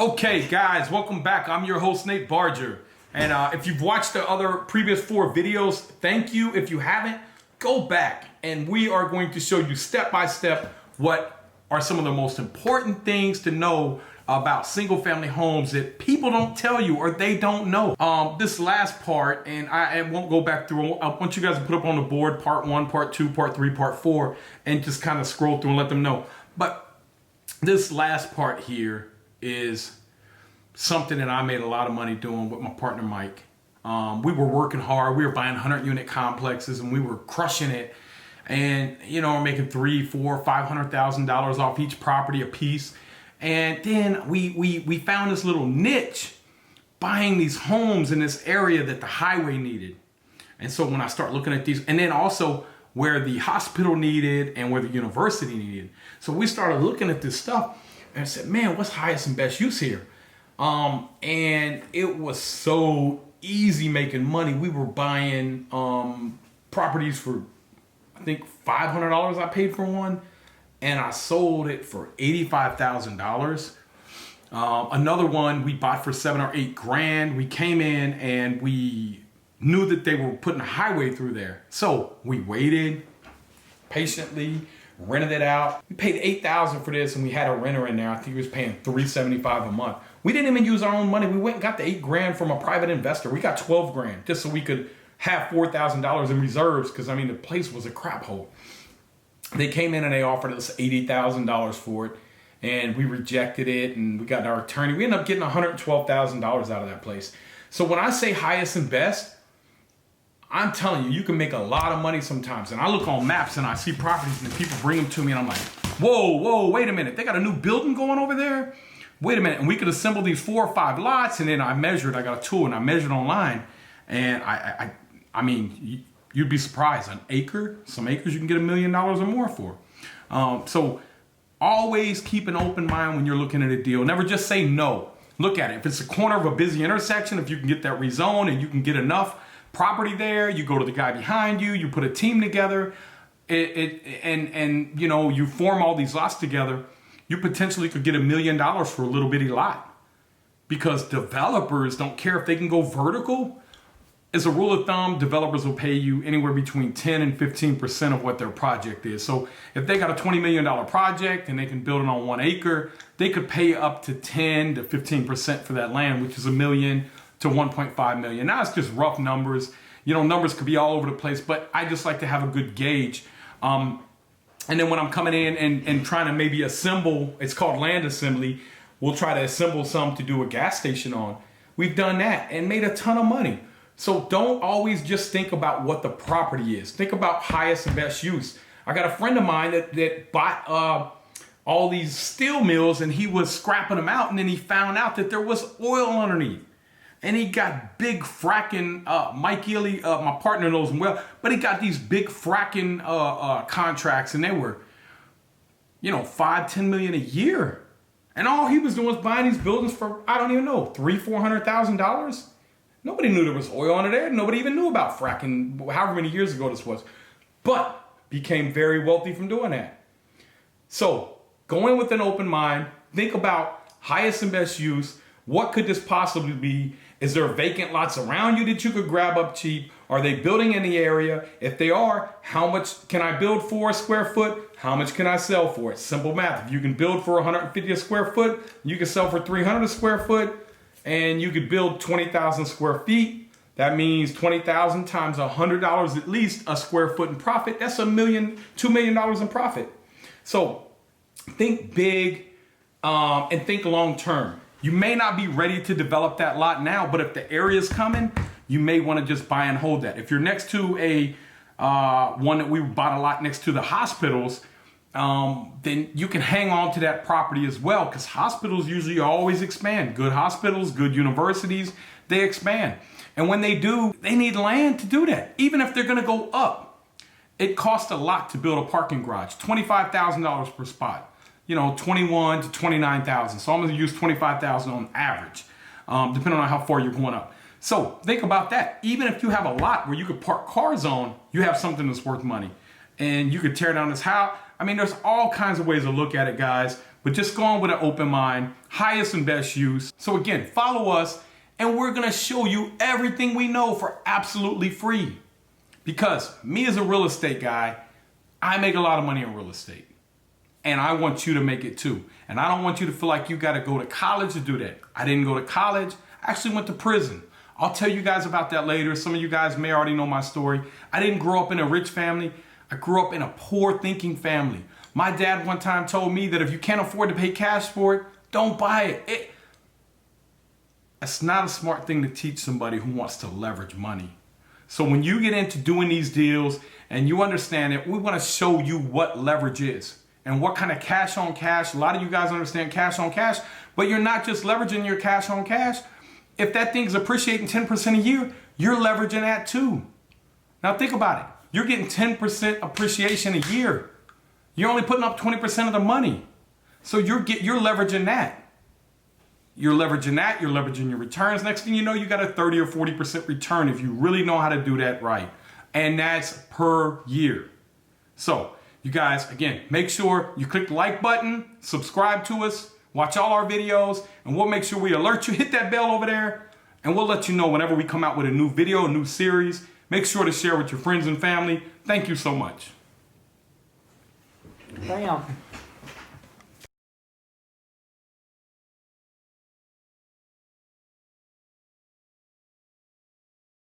Okay, guys, welcome back. I'm your host, Nate BRRRR. And if you've watched the other previous 4 videos, thank you. If you haven't, go back. And we are going to show you step by step what are some of the most important things to know about single family homes that people don't tell you or they don't know. This last part, and I won't go back through, I want you guys to put up on the board part 1, part 2, part 3, part 4, and just kind of scroll through and let them know. But this last part here is something that I made a lot of money doing with my partner Mike. We were working hard. We were buying 100-unit complexes and we were crushing it. And we're making $300,000, $400,000, $500,000 off each property a piece. And then we found this little niche buying these homes in this area that the highway needed. And so when I start looking at these, and then also where the hospital needed and where the university needed. So we started looking at this stuff and I said, man, what's highest and best use here? And it was so easy making money. We were buying properties for, I think $500 I paid for one, and I sold it for $85,000. Another one we bought for $7 or $8 grand. We came in and we knew that they were putting a highway through there. So we waited patiently, rented it out. We paid $8,000 for this and we had a renter in there. I think he was paying $375 a month. We didn't even use our own money. We went and got the $8 grand from a private investor. We got $12 grand just so we could have $4,000 in reserves because, I mean, the place was a crap hole. They came in and they offered us $80,000 for it and we rejected it and we got our attorney. We ended up getting $112,000 out of that place. So when I say highest and best, I'm telling you, you can make a lot of money sometimes. And I look on maps and I see properties and people bring them to me and I'm like, whoa, wait a minute. They got a new building going over there? Wait a minute. And we could assemble these 4 or 5 lots. And then I got a tool and I measured online. And I mean, you'd be surprised. An acre, some acres you can get $1 million or more for. So always keep an open mind when you're looking at a deal. Never just say no. Look at it. If it's the corner of a busy intersection, if you can get that rezoned and you can get enough property there, you go to the guy behind you, you put a team together, and you form all these lots together, you potentially could get $1 million for a little bitty lot. Because developers don't care if they can go vertical. As a rule of thumb, developers will pay you anywhere between 10 and 15% of what their project is. So if they got a $20 million project and they can build it on 1 acre, they could pay up to 10 to 15% for that land, which is $1 million to 1.5 million. Now it's just rough numbers. Numbers could be all over the place, but I just like to have a good gauge. And then when I'm coming in and trying to maybe assemble, it's called land assembly, we'll try to assemble some to do a gas station on. We've done that and made a ton of money. So don't always just think about what the property is. Think about highest and best use. I got a friend of mine that bought all these steel mills and he was scrapping them out and then he found out that there was oil underneath. And he got big fracking, Mike Ely, my partner knows him well, but he got these big fracking contracts and they were, $5-10 million a year. And all he was doing was buying these buildings for, I don't even know, $300,000-$400,000. Nobody knew there was oil under there. Nobody even knew about fracking, however many years ago this was, but became very wealthy from doing that. So go in with an open mind, think about highest and best use. What could this possibly be? Is there vacant lots around you that you could grab up cheap? Are they building in the area? If they are, how much can I build for a square foot? How much can I sell for it? Simple math. If you can build for 150 a square foot, you can sell for 300 a square foot, and you could build 20,000 square feet. That means 20,000 times $100 at least a square foot in profit. That's $1 million, $2 million in profit. So think big and think long term. You may not be ready to develop that lot now, but if the area is coming, you may want to just buy and hold that. If you're next to a one that we bought a lot next to the hospitals, then you can hang on to that property as well, because hospitals usually always expand. Good hospitals, good universities, they expand. And when they do, they need land to do that. Even if they're going to go up, it costs a lot to build a parking garage, $25,000 per spot. 21 to 29,000. So I'm going to use 25,000 on average, depending on how far you're going up. So think about that. Even if you have a lot where you could park cars on, you have something that's worth money. And you could tear down this house. I mean, there's all kinds of ways to look at it, guys. but just go on with an open mind, highest and best use. So again, follow us and we're gonna show you everything we know for absolutely free. Because me as a real estate guy, I make a lot of money in real estate. And I want you to make it too. And I don't want you to feel like you gotta go to college to do that. I didn't go to college, I actually went to prison. I'll tell you guys about that later. Some of you guys may already know my story. I didn't grow up in a rich family. I grew up in a poor thinking family. My dad one time told me that if you can't afford to pay cash for it, don't buy it. It's not a smart thing to teach somebody who wants to leverage money. So when you get into doing these deals and you understand it, we want to show you what leverage is and what kind of cash on cash. A lot of you guys understand cash on cash, but you're not just leveraging your cash on cash. If that thing's appreciating 10% a year, you're leveraging that too. Now think about it. You're getting 10% appreciation a year. You're only putting up 20% of the money. So you're leveraging that. You're leveraging that, you're leveraging your returns. Next thing you know, you got a 30 or 40% return if you really know how to do that right. And that's per year. So you guys, again, make sure you click the like button, subscribe to us, watch all our videos, and we'll make sure we alert you. Hit that bell over there, and we'll let you know whenever we come out with a new video, a new series. Make sure to share with your friends and family. Thank you so much. Bam.